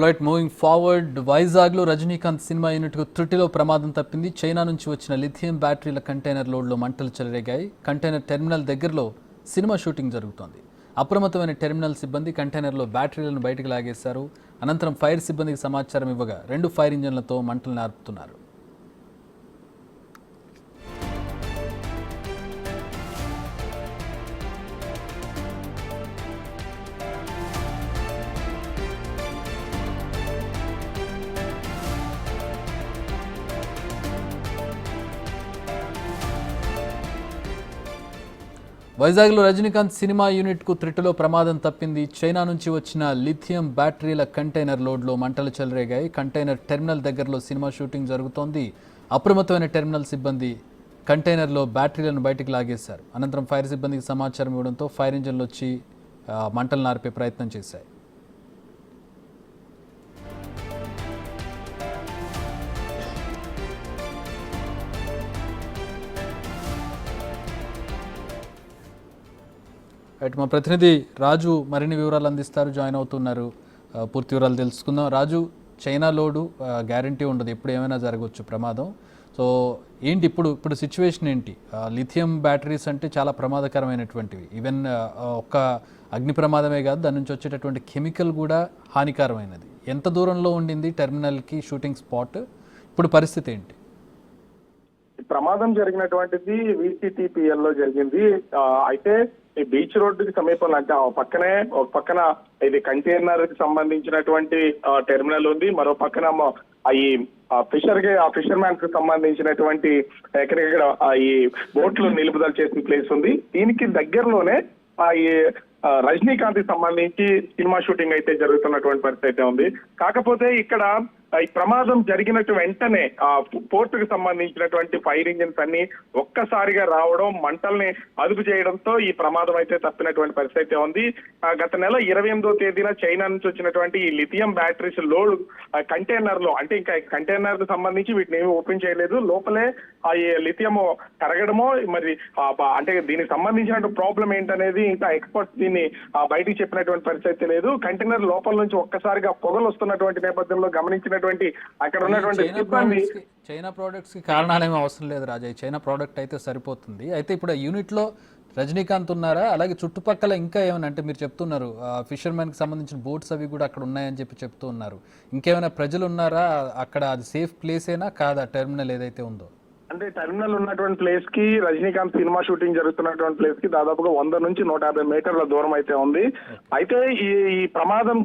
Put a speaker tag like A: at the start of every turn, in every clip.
A: Right, moving forward, వైజాగ్లో Rajinikanth cinema యూనిట్కు త్రుటిలో ప్రమాదం తప్పింది. చైనా నుంచి వచ్చిన లిథియం బ్యాటరీల కంటైనర్ లోడ్లో మంటలు చెలరేగాయి. కంటైనర్ టెర్మినల్ దగ్గరలో సినిమా షూటింగ్ జరుగుతోంది. అప్రమత్తమైన టెర్మినల్ సిబ్బంది కంటైనర్లో బ్యాటరీలను బయటకు లాగేశారు. అనంతరం ఫైర్ సిబ్బందికి సమాచారం ఇవ్వగా 2 ఫైర్ ఇంజన్లతో మంటలను ఆర్పుతున్నారు. వైజాగ్లో రజనీకాంత్ సినిమా యూనిట్కు త్రుటిలో ప్రమాదం తప్పింది. చైనా నుంచి వచ్చిన లిథియం బ్యాటరీల కంటైనర్ లోడ్లో మంటలు చెలరేగాయి. కంటైనర్ టెర్మినల్ దగ్గరలో సినిమా షూటింగ్ జరుగుతోంది. అప్రమత్తమైన టెర్మినల్ సిబ్బంది కంటైనర్లో బ్యాటరీలను బయటకు లాగేశారు. అనంతరం ఫైర్ సిబ్బందికి సమాచారం ఇవ్వడంతో ఫైర్ ఇంజన్లు వచ్చి మంటలను ఆర్పే ప్రయత్నం చేశాయి. రైట్, మా ప్రతినిధి రాజు మరిన్ని వివరాలు అందిస్తారు, జాయిన్ అవుతున్నారు. పూర్తి వివరాలు తెలుసుకుందాం. రాజు, చైనా లోడు గ్యారంటీ ఉండదు, ఎప్పుడు ఏమైనా జరగవచ్చు ప్రమాదం. సో ఏంటి ఇప్పుడు సిచ్యువేషన్ ఏంటి? లిథియం బ్యాటరీస్ అంటే చాలా ప్రమాదకరమైనటువంటివి. ఈవెన్ ఒక్క అగ్ని ప్రమాదమే కాదు, దాని నుంచి వచ్చేటటువంటి కెమికల్ కూడా హానికరమైనది. ఎంత దూరంలో ఉండింది టెర్మినల్కి షూటింగ్ స్పాట్? ఇప్పుడు పరిస్థితి ఏంటి?
B: ప్రమాదం జరిగినటువంటిది VCTPL లో జరిగింది. అయితే ఈ బీచ్ రోడ్డుకి సమీపంలో, అంటే ఒక పక్కన ఇది కంటైనర్ కి సంబంధించినటువంటి టెర్మినల్ ఉంది, మరో పక్కన ఈ ఫిషర్ మ్యాన్ కి సంబంధించినటువంటి ఎక్కడెక్కడ ఈ బోట్లు నిలుపుదల చేసిన ప్లేస్ ఉంది. దీనికి దగ్గరలోనే ఈ రజనీకాంత్ కి సంబంధించి సినిమా షూటింగ్ అయితే జరుగుతున్నటువంటి పరిస్థితి అయితే ఉంది. కాకపోతే ఇక్కడ ఈ ప్రమాదం జరిగినట్టు వెంటనే పోర్ట్ కు సంబంధించినటువంటి ఫైర్ ఇంజిన్స్ అన్ని ఒక్కసారిగా రావడం, మంటల్ని అదుపు చేయడంతో ఈ ప్రమాదం అయితే తప్పినటువంటి పరిస్థితి ఉంది. గత నెల 28వ తేదీన చైనా నుంచి వచ్చినటువంటి ఈ లిథియం బ్యాటరీస్ లోడ్ కంటైనర్ లో, అంటే ఇంకా కంటైనర్ కు సంబంధించి వీటిని ఏమి ఓపెన్ చేయలేదు, లోపలే ఆ లిథియం కరగడమో మరి అంటే దీనికి సంబంధించిన ప్రాబ్లం ఏంటనేది ఇంకా ఎక్స్పర్ట్స్ దీన్ని బయటికి చెప్పినటువంటి పరిస్థితి లేదు. కంటైనర్ లోపల నుంచి ఒక్కసారిగా పొగలు వస్తున్నటువంటి నేపథ్యంలో గమనించిన అక్కడ ఉన్నటువంటి
A: చైనా ప్రొడక్ట్స్ కి కారణాలేమీ అవసరం లేదు రాజా, చైనా ప్రోడక్ట్ అయితే సరిపోతుంది. అయితే ఇప్పుడు యూనిట్ లో రజనీకాంత్ ఉన్నారా? అలాగే చుట్టుపక్కల ఇంకా ఏమైనా, అంటే మీరు చెప్తున్నారు ఫిషర్మెన్ కి సంబంధించిన బోట్స్ అవి కూడా అక్కడ ఉన్నాయని చెప్తూ ఉన్నారు. ఇంకేమైనా ప్రజలు ఉన్నారా అక్కడ? అది సేఫ్ ప్లేసేనా కాదా టెర్మినల్ ఏదైతే ఉందో?
B: అంటే టెర్మినల్ ఉన్నటువంటి ప్లేస్ కి, రజనీకాంత్ సినిమా షూటింగ్ జరుగుతున్నటువంటి ప్లేస్ కి దాదాపుగా 100 నుంచి 150 మీటర్ల దూరం అయితే ఉంది. అయితే ఈ ప్రమాదం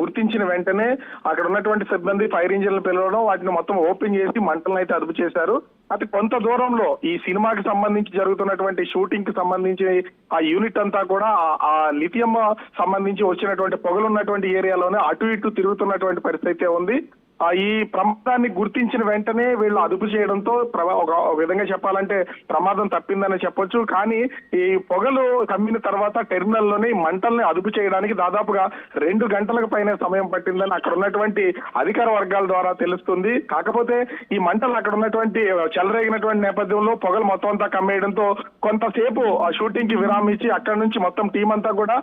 B: గుర్తించిన వెంటనే అక్కడ ఉన్నటువంటి సిబ్బంది ఫైర్ ఇంజిన్లు పిలవడం, వాటిని మొత్తం ఓపెన్ చేసి మంటలను అయితే అదుపు చేశారు. అది కొంత దూరంలో ఈ సినిమాకి సంబంధించి జరుగుతున్నటువంటి షూటింగ్ కి సంబంధించి ఆ యూనిట్ అంతా కూడా ఆ లిథియం సంబంధించి వచ్చినటువంటి పొగలు ఉన్నటువంటి ఏరియాలోనే అటు ఇటు తిరుగుతున్నటువంటి పరిస్థితి ఉంది. ఈ ప్రమాదాన్ని గుర్తించిన వెంటనే వీళ్ళు అదుపు చేయడంతో ఒక విధంగా చెప్పాలంటే ప్రమాదం తప్పిందని చెప్పొచ్చు. కానీ ఈ పొగలు కమ్మిన తర్వాత టెర్మినల్ లోని మంటల్ని అదుపు చేయడానికి దాదాపుగా 2 గంటలకు పైన సమయం పట్టిందని అక్కడ ఉన్నటువంటి అధికార వర్గాల ద్వారా తెలుస్తుంది. కాకపోతే ఈ మంటలు అక్కడ ఉన్నటువంటి చెలరేగినటువంటి నేపథ్యంలో పొగలు మొత్తం అంతా కమ్మేయడంతో కొంతసేపు షూటింగ్ కి విరామం ఇచ్చి అక్కడ నుంచి మొత్తం టీం అంతా కూడా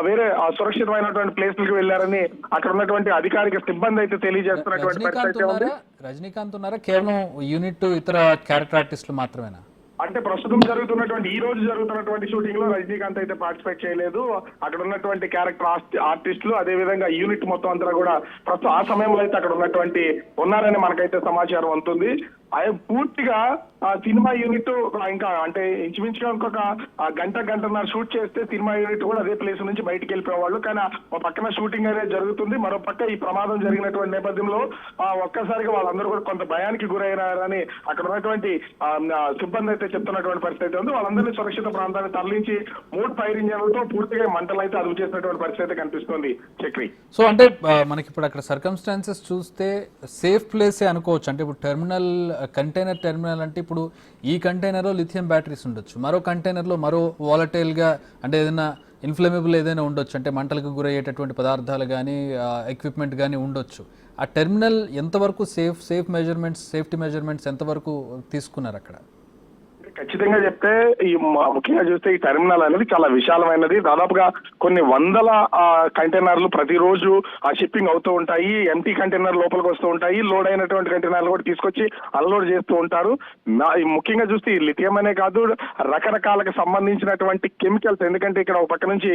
B: వేరే సురక్షితమైనటువంటి ప్లేస్లకు వెళ్లారని అక్కడ ఉన్నటువంటి అధికారిక సిబ్బంది అయితే తెలియజేస్తారు.
A: రజనీకాంత్ ఉన్నారా? కేవలం యూనిట్ ఇతర క్యారెక్టర్ ఆర్టిస్టులు మాత్రమేనా?
B: అంటే ప్రస్తుతం జరుగుతున్నటువంటి ఈ రోజు జరుగుతున్నటువంటి షూటింగ్ లో రజనీకాంత్ అయితే పార్టిసిపేట్ చేయలేదు. అక్కడ ఉన్నటువంటి క్యారెక్టర్ ఆర్టిస్టులు, అదే విధంగా యూనిట్ మొత్తం అంతా కూడా ప్రస్తుతం ఆ సమయంలో అయితే అక్కడ ఉన్నటువంటి ఉన్నారని మనకైతే సమాచారం ఉంటుంది. పూర్తిగా సినిమా యూనిట్ ఇంకా అంటే ఇంచుమించుగా ఇంకొక గంటన్నర షూట్ చేస్తే సినిమా యూనిట్ కూడా అదే ప్లేస్ నుంచి బయటికి వెళ్ళిపోయేవాళ్ళు. కానీ ఒక పక్కన షూటింగ్ అనేది జరుగుతుంది, మరో పక్క ఈ ప్రమాదం జరిగినటువంటి నేపథ్యంలో ఒక్కసారిగా వాళ్ళందరూ కూడా కొంత భయానికి గురైనారని అక్కడ ఉన్నటువంటి సిబ్బంది అయితే చెప్తున్నటువంటి పరిస్థితి ఉంది. వాళ్ళందరినీ సురక్షిత ప్రాంతాన్ని తరలించి 3 ఫైర్ ఇంజన్లతో పూర్తిగా మంటలు అయితే అదుపు చేసినటువంటి పరిస్థితి కనిపిస్తుంది. చక్రి,
A: సో అంటే మనకి ఇప్పుడు అక్కడ సర్కమ్స్టాన్సెస్ చూస్తే సేఫ్ ప్లేసే అనుకోవచ్చు. అంటే ఇప్పుడు కంటైనర్ టెర్మినల్ అంటే ఇప్పుడు ఈ కంటైనర్లో లిథియం బ్యాటరీస్ ఉండొచ్చు, మరో కంటైనర్లో మరో వాలటైల్గా అంటే ఏదైనా ఇన్ఫ్లమేబుల్ ఏదైనా ఉండొచ్చు, అంటే మంటలకు గురయ్యేటటువంటి పదార్థాలు కానీ ఎక్విప్మెంట్ కానీ ఉండొచ్చు. ఆ టెర్మినల్ ఎంతవరకు సేఫ్టీ మెజర్మెంట్స్ ఎంతవరకు తీసుకున్నారు అక్కడ?
B: ఖచ్చితంగా చెప్తే ఈ ముఖ్యంగా చూస్తే ఈ టెర్మినల్ అనేది చాలా విశాలమైనది. దాదాపుగా కొన్ని వందల కంటైనర్లు ప్రతిరోజు షిప్పింగ్ అవుతూ ఉంటాయి. ఎంటీ కంటైనర్ లోపలికి వస్తూ ఉంటాయి. లోడ్ అయినటువంటి కంటైనర్లు కూడా తీసుకొచ్చి అన్లోడ్ చేస్తూ ఉంటారు. ముఖ్యంగా చూస్తే ఈ లిథియం అనే కాదు, రకరకాలకు సంబంధించినటువంటి కెమికల్స్, ఎందుకంటే ఇక్కడ ఒక పక్క నుంచి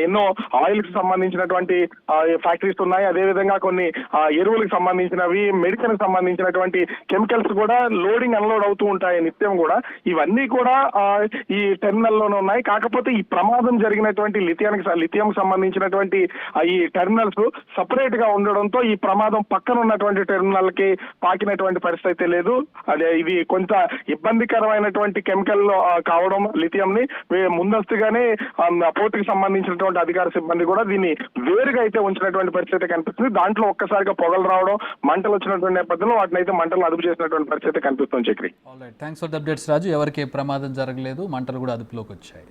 B: ఎన్నో ఆయిల్ కి సంబంధించినటువంటి ఫ్యాక్టరీస్ ఉన్నాయి. అదేవిధంగా కొన్ని ఎరువులకు సంబంధించినవి, మెడిసిన్ కి సంబంధించినటువంటి కెమికల్స్ కూడా లోడింగ్ అన్లోడ్ అవుతూ ఉంటాయి నిత్యం కూడా. ఇవన్నీ కూడా ఈ టెర్మినల్ లోనే ఉన్నాయి. కాకపోతే ఈ ప్రమాదం జరిగినటువంటి లిథియం సంబంధించినటువంటి ఈ టెర్మినల్స్ సపరేట్ గా ఉండడంతో ఈ ప్రమాదం పక్కన ఉన్నటువంటి టెర్మినల్ కి పాకినటువంటి పరిస్థితి లేదు. అదే ఇది కొంత ఇబ్బందికరమైనటువంటి కెమికల్ కావడం లిథియం ని ముందస్తుగానే పోర్ట్ కి సంబంధించినటువంటి అధికార సిబ్బంది కూడా దీన్ని వేరుగా అయితే ఉంచినటువంటి పరిస్థితి కనిపిస్తుంది. దాంట్లో ఒక్కసారిగా పొగలు రావడం, మంటలు వచ్చినటువంటి నేపథ్యంలో వాటిని అయితే మంటలు అదుపు చేసినటువంటి పరిస్థితి కనిపిస్తుంది. Chakri,
A: thanks for the updates Raju. ఎవరికి ప్రమాదం జరగలేదు, మంటలు కూడా అదుపులోకి వచ్చాయి.